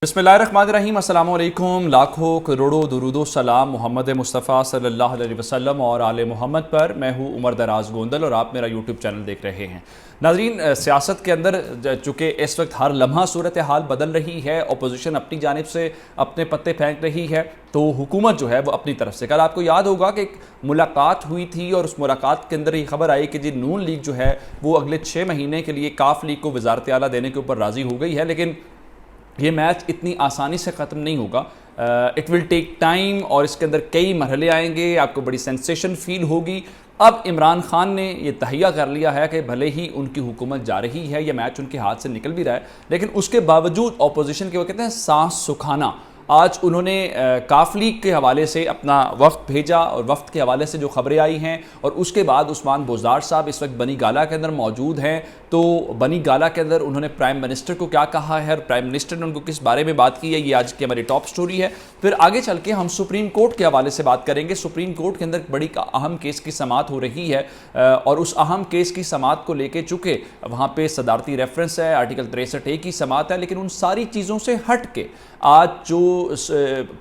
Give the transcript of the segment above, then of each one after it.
बिस्मिल्लाहिर्रहमानिर्रहीम, अस्सलामु अलैकुम। लाखों करोड़ों दुरूदो सलाम मोहम्मद मुस्तफ़ा सल्लल्लाहु अलैहि वसल्लम और आले मोहम्मद पर। मैं हूँ उमर दराज गोंदल और आप मेरा यूट्यूब चैनल देख रहे हैं। नाज़रीन, सियासत के अंदर चूँकि इस वक्त हर लम्हा सूरत हाल बदल रही है, अपोजिशन अपनी जानिब से अपने पत्ते फेंक रही है तो हुकूमत जो है वो अपनी तरफ से। कल आपको याद होगा कि एक मुलाकात हुई थी और उस मुलाकात के अंदर ये खबर आई कि जी नून लीग जो है वो अगले 6 महीने के लिए काफ लीग को वज़ारत आला देने के ऊपर राज़ी हो गई है। लेकिन ये मैच इतनी आसानी से ख़त्म नहीं होगा। इट विल टेक टाइम और इसके अंदर कई मरहले आएंगे, आपको बड़ी सेंसेशन फील होगी। अब इमरान खान ने ये तहैया कर लिया है कि भले ही उनकी हुकूमत जा रही है, यह मैच उनके हाथ से निकल भी रहा है, लेकिन उसके बावजूद अपोजिशन के वो कहते हैं सांस सुखाना। आज उन्होंने काफ लीग के हवाले से अपना वफ्द भेजा और वफ्द के हवाले से जो खबरें आई हैं, और उसके बाद उस्मान बुज़दार साहब इस वक्त बनी गाला के अंदर मौजूद हैं। तो बनी गाला के अंदर उन्होंने प्राइम मिनिस्टर को क्या कहा है और प्राइम मिनिस्टर ने उनको किस बारे में बात की है, ये आज की हमारी टॉप स्टोरी है। फिर आगे चल के हम सुप्रीम कोर्ट के हवाले से बात करेंगे। सुप्रीम कोर्ट के अंदर बड़ी अहम केस की समाअत हो रही है और उस अहम केस की समाअत को लेकर चूँकि वहाँ पर सदारती रेफरेंस है, आर्टिकल 63A की समाअत है, लेकिन उन सारी चीज़ों से हट के आज जो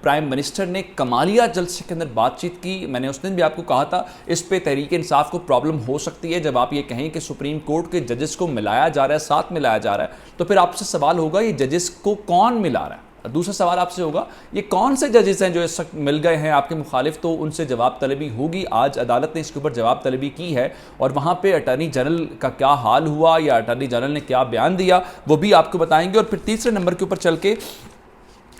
प्राइम मिनिस्टर ने कमालिया जलसे के अंदर बातचीत की, मैंने उस दिन भी आपको कहा था इस पे तहरीक इंसाफ को प्रॉब्लम हो सकती है जब आप ये कहें कि सुप्रीम कोर्ट के जजेस को मिलाया जा रहा है, साथ मिलाया जा रहा है, तो फिर आपसे सवाल होगा ये जजेस को कौन मिला रहा है। दूसरा सवाल आपसे होगा ये कौन से जजेस हैं जो इस वक्त मिल गए हैं आपके मुखालिफ, तो उनसे जवाब तलबी होगी। आज अदालत ने इसके ऊपर जवाब तलबी की है और वहाँ पे अटॉर्नी जनरल का क्या हाल हुआ या अटॉर्नी जनरल ने क्या बयान दिया वो भी आपको बताएंगे। और फिर तीसरे नंबर के ऊपर चल के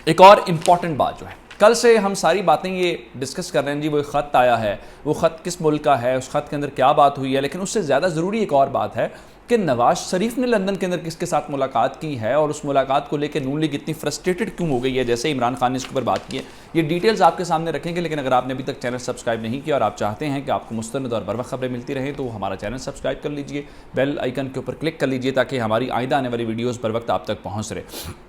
एक और इम्पॉर्टेंट बात जो है, कल से हम सारी बातें ये डिस्कस कर रहे हैं जी, वो ख़त आया है, वो ख़त किस मुल्क का है, उस ख़त के अंदर क्या बात हुई है, लेकिन उससे ज़्यादा ज़रूरी एक और बात है कि नवाज शरीफ ने लंदन के अंदर किसके साथ मुलाकात की है और उस मुलाकात को लेकर नून लीग इतनी फ्रस्ट्रेटेड क्यों हो गई है, जैसे इमरान खान ने इसके ऊपर बात की है। ये डिटेल्स आपके सामने रखेंगे, लेकिन अगर आपने अभी तक चैनल सब्सक्राइब नहीं किया और आप चाहते हैं कि आपको मुस्तनद और बर वक्त खबरें मिलती रहें तो हमारा चैनल सब्सक्राइब कर लीजिए, बेल आइकन के ऊपर क्लिक कर लीजिए ताकि हमारी आइंदा आने वाली वीडियोज़ बर वक्त आप तक पहुँच रहे।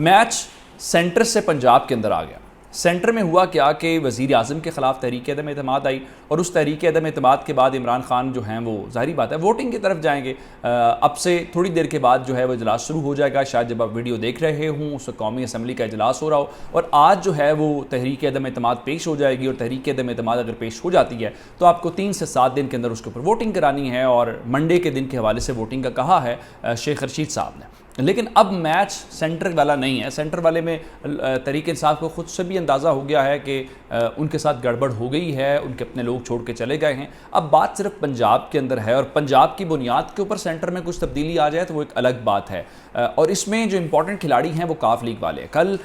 मैच सेंटर से पंजाब के अंदर आ गया। सेंटर में हुआ क्या कि वज़ीर आज़म के ख़िलाफ़ तहरीक अदम एतमाद आई और उस तहरीक अदम एतमाद के बाद इमरान खान जो हैं वो ज़ाहिर बात है वोटिंग की तरफ जाएंगे। अब से थोड़ी देर के बाद जो है वो इजलास शुरू हो जाएगा, शायद जब आप वीडियो देख रहे हों उस कौमी असम्बली का इजलास हो रहा हो, और आज जो है वो तहरीक अदम एतमाद पेश हो जाएगी। और तहरीक अदम एतमाद अगर पेश हो जाती है तो आपको 3 से 7 दिन के अंदर उसके ऊपर वोटिंग करानी है, और मंडे के दिन के हवाले से वोटिंग का कहा है शेख रशीद साहब ने। लेकिन अब मैच सेंटर वाला नहीं है। सेंटर वाले में तहरीक इंसाफ को खुद से भी अंदाज़ा हो गया है कि उनके साथ गड़बड़ हो गई है, उनके अपने लोग छोड़ के चले गए हैं। अब बात सिर्फ पंजाब के अंदर है और पंजाब की बुनियाद के ऊपर सेंटर में कुछ तब्दीली आ जाए तो वो एक अलग बात है। और इसमें जो इंपॉर्टेंट खिलाड़ी हैं वो काफ लीग वाले। कल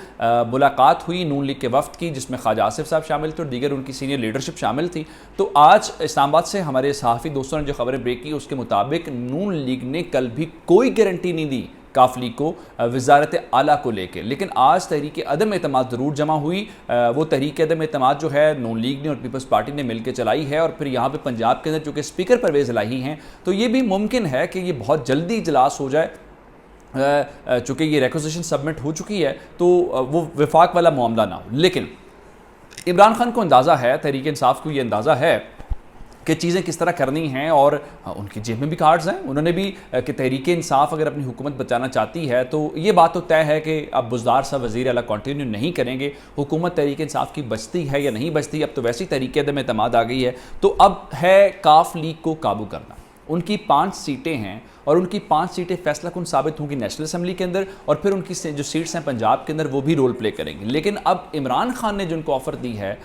मुलाकात हुई नून लीग के वफ्द की जिसमें ख्वाजा आसिफ साहब शामिल थे और दीगर उनकी सीनियर लीडरशिप शामिल थी। तो आज इस्लामाबाद से हमारे सहाफ़ी दोस्तों ने जो खबरें ब्रेक की उसके मुताबिक नून लीग ने कल भी कोई गारंटी नहीं दी काफ लीग को वज़ारत आला को लेकर, लेकिन आज तहरीक अदम एतमाद ज़रूर जमा हुई। वो तहरीक अदम एतमाद जो है नून लीग ने और पीपल्स पार्टी ने मिलकर चलाई है, और फिर यहाँ पे पंजाब के अंदर चूँकि स्पीकर परवेज़ इलाही हैं तो ये भी मुमकिन है कि ये बहुत जल्दी इजलास हो जाए। चूँकि ये रिक्वेजिशन सबमिट हो चुकी है तो वो विफाक वाला मामला ना हो। लेकिन इमरान खान को अंदाज़ा है, तहरीक इंसाफ को ये अंदाज़ा है कि चीज़ें किस तरह करनी हैं, और उनकी जेब में भी कार्ड्स हैं। उन्होंने भी कि तहरीक इंसाफ अगर अपनी हुकूमत बचाना चाहती है तो ये बात तो तय है कि अब बुज़दार साहब वज़ीर आला कंटिन्यू नहीं करेंगे। हुकूमत तहरीक इंसाफ की बचती है या नहीं बचती, अब तो वैसी तहरीक अदम एतमाद आ गई है। तो अब है काफ लीग को काबू करना। उनकी 5 सीटें हैं और उनकी 5 सीटें फैसला कुन साबित होंगी नेशनल असम्बली के अंदर, और फिर उनकी जो सीट्स हैं पंजाब के अंदर वो भी रोल प्ले करेंगी। लेकिन अब इमरान खान ने जो उनको ऑफ़र दी है,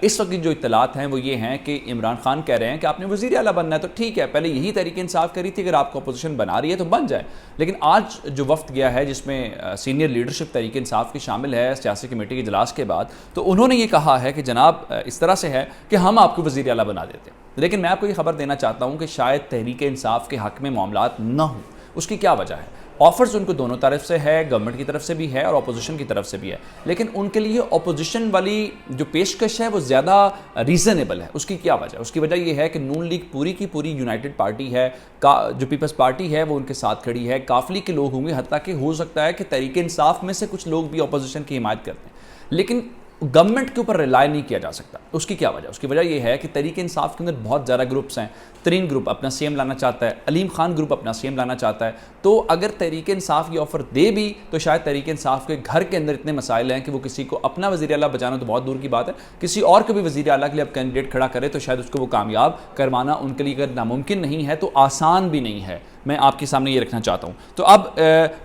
इस वक्त की जो इत्तलात हैं वो ये हैं कि इमरान खान कह रहे हैं कि आपने वज़ीर आला बनना है तो ठीक है, पहले यही तहरीक इंसाफ करी थी, अगर आपको अपोजिशन बना रही है तो बन जाए। लेकिन आज जो वफ्द गया है जिसमें सीनियर लीडरशिप तहरीक इंसाफ की शामिल है सियासी कमेटी के इजलास के बाद, तो उन्होंने ये कहा है कि जनाब इस तरह से है कि हम आपको वज़ीर आला बना देते हैं। लेकिन मैं आपको ये खबर देना चाहता हूँ कि शायद तहरीक इंसाफ के हक़ में मामलात ना हो। उसकी क्या वजह है? ऑफर्स उनको दोनों तरफ से है, गवर्नमेंट की तरफ से भी है और अपोजिशन की तरफ से भी है, लेकिन उनके लिए अपोजिशन वाली जो पेशकश है वो ज़्यादा रीज़नेबल है। उसकी क्या वजह है? उसकी वजह ये है कि नून लीग पूरी की पूरी यूनाइटेड पार्टी है, जो पीपल्स पार्टी है वो उनके साथ खड़ी है, काफ लीग के लोग होंगे, हत्ता कि हो सकता है कि तहरीक इंसाफ में से कुछ लोग भी अपोजिशन की हिमायत करते हैं। लेकिन गवर्नमेंट के ऊपर रिलाई नहीं किया जा सकता। उसकी क्या वजह? उसकी वजह यह है कि तहरीक इंसाफ के अंदर बहुत ज़्यादा ग्रुप्स हैं। तरीन ग्रुप अपना सीएम लाना चाहता है, अलीम खान ग्रुप अपना सीएम लाना चाहता है। तो अगर तहरीक इंसाफ ये ऑफर दे भी तो शायद तहरीक इंसाफ के घर के अंदर इतने मसाइल हैं कि वो किसी को अपना वज़ीर आला बचाना तो बहुत दूर की बात है, किसी और को भी वज़ीर आला के लिए अब कैंडिडेट खड़ा करे तो शायद उसको वो कामयाब करवाना उनके लिए अगर नामुमकिन नहीं है तो आसान भी नहीं है। मैं आपके सामने ये रखना चाहता हूँ। तो अब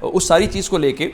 उस सारी चीज़ को लेके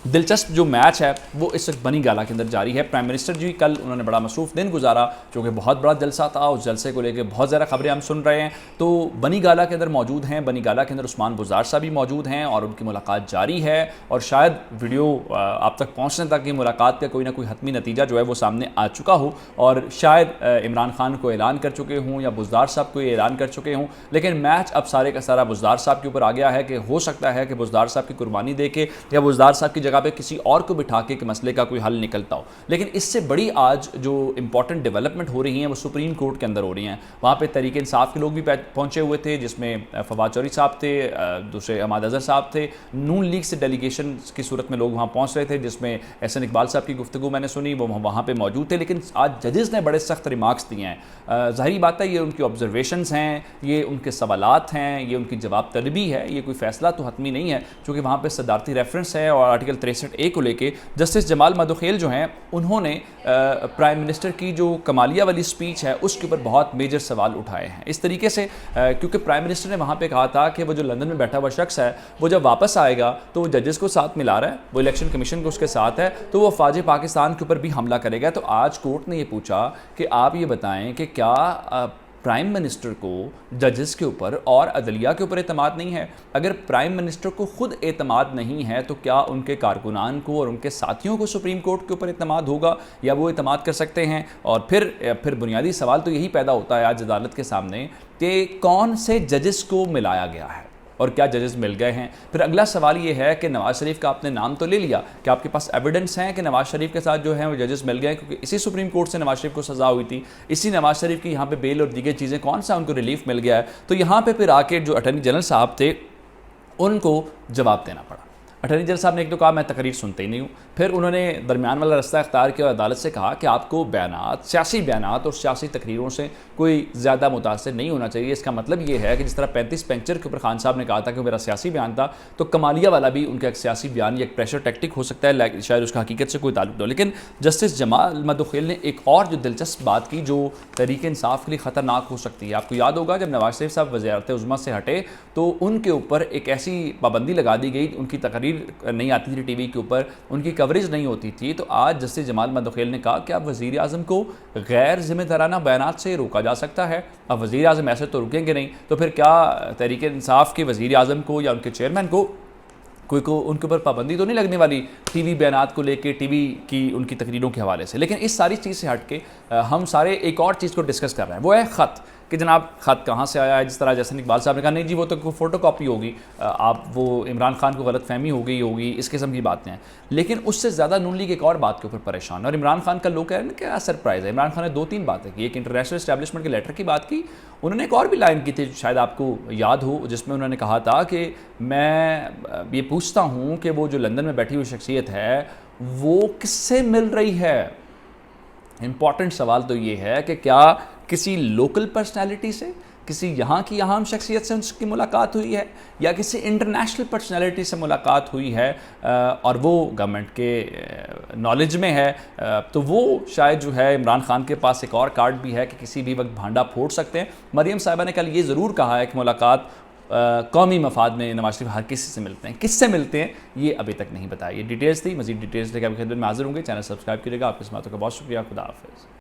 दिलचस्प जो मैच है वो इस वक्त बनी गाला के अंदर जारी है। प्राइम मिनिस्टर जी कल उन्होंने बड़ा मसरूफ़ दिन गुजारा, जो कि बहुत बड़ा जलसा था। उस जलसे को लेकर बहुत ज़्यादा खबरें हम सुन रहे हैं। तो बनी गाला के अंदर मौजूद हैं, बनी गाला के अंदर उस्मान बुज़दार साहब भी मौजूद हैं और उनकी मुलाकात जारी है। और शायद वीडियो आप तक पहुँचने तक की मुलाकात का कोई ना कोई हतमी नतीजा जो है वो सामने आ चुका हो और शायद इमरान खान को ऐलान कर चुके हों या बुज़दार साहब को ऐलान कर चुके हों। लेकिन मैच अब सारे का सारा बुज़दार साहब के ऊपर आ गया है कि हो सकता है कि बुज़दार साहब की कुर्बानी दे के या बुज़दार साहब की जगह पर किसी और को बिठा के कि मसले का कोई हल निकलता हो। लेकिन इससे बड़ी आज जो इंपॉर्टेंट डेवलपमेंट हो रही हैं वो सुप्रीम कोर्ट के अंदर हो रही हैं। वहाँ पे तहरीक इंसाफ के लोग भी पहुँचे हुए थे, जिसमें फवाद चौधरी साहब थे, दूसरे अहमद अजहर साहब थे। नून लीग से डेलीगेशन की सूरत में लोग वहाँ पहुँच रहे थे, जिसमें एहसन इकबाल साहब की गुफ्तगू मैंने सुनी, वो वहाँ पर मौजूद थे। लेकिन आज जजेस ने बड़े सख्त रिमार्क्स दिए हैं। ज़ाहिरी बात है ये उनकी ऑब्जर्वेशंस हैं, ये उनके सवालात हैं, ये उनकी जवाब तलबी है, ये कोई फ़ैसला तो हतमी नहीं है, चूँकि वहाँ पर सदारती रेफरेंस है। और आर्टिकल 63A को लेके जस्टिस जमाल मदोखेल जो हैं उन्होंने प्राइम मिनिस्टर की जो कमालिया वाली स्पीच है उसके ऊपर बहुत मेजर सवाल उठाए हैं। इस तरीके से क्योंकि प्राइम मिनिस्टर ने वहाँ पे कहा था कि वो जो लंदन में बैठा हुआ शख्स है वो जब वापस आएगा तो वो जजेस को साथ मिला रहा है, वो इलेक्शन कमीशन को उसके साथ है, तो वो फ़ौज पाकिस्तान के ऊपर भी हमला करेगा। तो आज कोर्ट ने ये पूछा कि आप ये बताएं कि क्या प्राइम मिनिस्टर को जजेस के ऊपर और अदलिया के ऊपर एतमाद नहीं है? अगर प्राइम मिनिस्टर को खुद एतमाद नहीं है तो क्या उनके कारकुनान को और उनके साथियों को सुप्रीम कोर्ट के ऊपर एतमाद होगा या वो एतमाद कर सकते हैं? और फिर बुनियादी सवाल तो यही पैदा होता है आज अदालत के सामने कि कौन से जजेस को मिलाया गया है और क्या जजेस मिल गए हैं। फिर अगला सवाल ये है कि नवाज़ शरीफ का आपने नाम तो ले लिया, कि आपके पास एविडेंस हैं कि नवाज़ शरीफ के साथ जो है वो जजेस मिल गए, क्योंकि इसी सुप्रीम कोर्ट से नवाज़ शरीफ को सज़ा हुई थी, इसी नवाज़ शरीफ की यहाँ पे बेल और दीगर चीज़ें, कौन सा उनको रिलीफ मिल गया है? तो यहाँ पे फिर आके जो अटॉर्नी जनरल साहब थे उनको जवाब देना पड़ा। अटॉर्नी जनरल साहब ने एक तो कहा मैं तकरीर सुनते ही नहीं हूँ, फिर उन्होंने दरमियान वाला रास्ता अख्तियार किया और अदालत से कहा कि आपको बयानात, सियासी बयानात और सियासी तकरीरों से कोई ज़्यादा मुतासर नहीं होना चाहिए। इसका मतलब ये है कि जिस तरह 35 पेंचर के ऊपर खान साहब ने कहा था कि मेरा सियासी बयान था, तो कमालिया वाला भी उनका एक सियासी बयान या एक प्रेशर टैक्टिक हो सकता है, शायद उसका हकीकत से कोई ताल्लुक हो। लेकिन जस्टिस जमाल मदोखेल ने एक और जो दिलचस्प बात की जो तहरीक इंसाफ के लिए ख़तरनाक हो सकती है। आपको याद होगा जब नवाज शरीफ साहब वज़ीरत उज़्मा से हटे तो उनके ऊपर एक ऐसी पाबंदी लगा दी गई, उनकी तकरीर नहीं आती थी टीवी के ऊपर, उनकी कवरेज नहीं होती थी। तो आज जस्टिस जमाल मदोखेल ने कहा कि अब वज़ीर आज़म को गैर जिम्मेदाराना बयानात से रोका जा सकता है। अब वज़ीर आज़म ऐसे तो रुकेंगे नहीं, तो फिर क्या तहरीक इंसाफ के वज़ीर आज़म को या उनके चेयरमैन को उनके ऊपर पाबंदी तो नहीं लगने वाली टीवी बयानात को लेके, टीवी की उनकी तकरीरों के हवाले से? लेकिन इस सारी चीज़ से हट के हम सारे एक और चीज़ को डिस्कस कर रहे हैं, वो है ख़त, कि जनाब ख़त कहाँ से आया है। जिस तरह जैसे इकबाल साहब ने कहा नहीं जी वो तो फ़ोटो कॉपी होगी, आप वो इमरान खान को गलतफहमी हो गई होगी, इस किस्म की बातें हैं। लेकिन उससे ज़्यादा नून लीग एक और बात के ऊपर परेशान है और इमरान खान का लोग कह रहे हैं क्या सरप्राइज़ है। इमरान खान ने 2-3 बातें की, एक इंटरनेशनल इस्टेब्लिशमेंट के लेटर की बात की, उन्होंने एक और भी लाइन की थी शायद आपको याद हो, जिसमें उन्होंने कहा था कि मैं ये पूछता हूँ कि वो जो लंदन में बैठी हुई शख्सियत है वो किससे मिल रही है। इम्पॉर्टेंट सवाल तो ये है कि क्या किसी लोकल पर्सनैलिटी से, किसी यहाँ की अहम शख्सियत से उसकी मुलाकात हुई है या किसी इंटरनेशनल पर्सनैलिटी से मुलाकात हुई है और वो गवर्नमेंट के नॉलेज में है, तो वो शायद जो है इमरान खान के पास एक और कार्ड भी है कि किसी भी वक्त भांडा फोड़ सकते हैं। मरियम साहिबा ने कल ये ज़रूर कहा है कि मुलाकात कौमी मफाद में नवाज शरीफ हर किसी से मिलते हैं, किससे मिलते हैं ये अभी तक नहीं बताया। ये डिटेल्स थी, मज़ीद डिटेल्स लेकर आपकी खिदमत में हाजिर होंगे। चैनल सब्सक्राइब कीजिएगा। आपकी इस बातों का बहुत शुक्रिया। खुदा हाफ़िज़।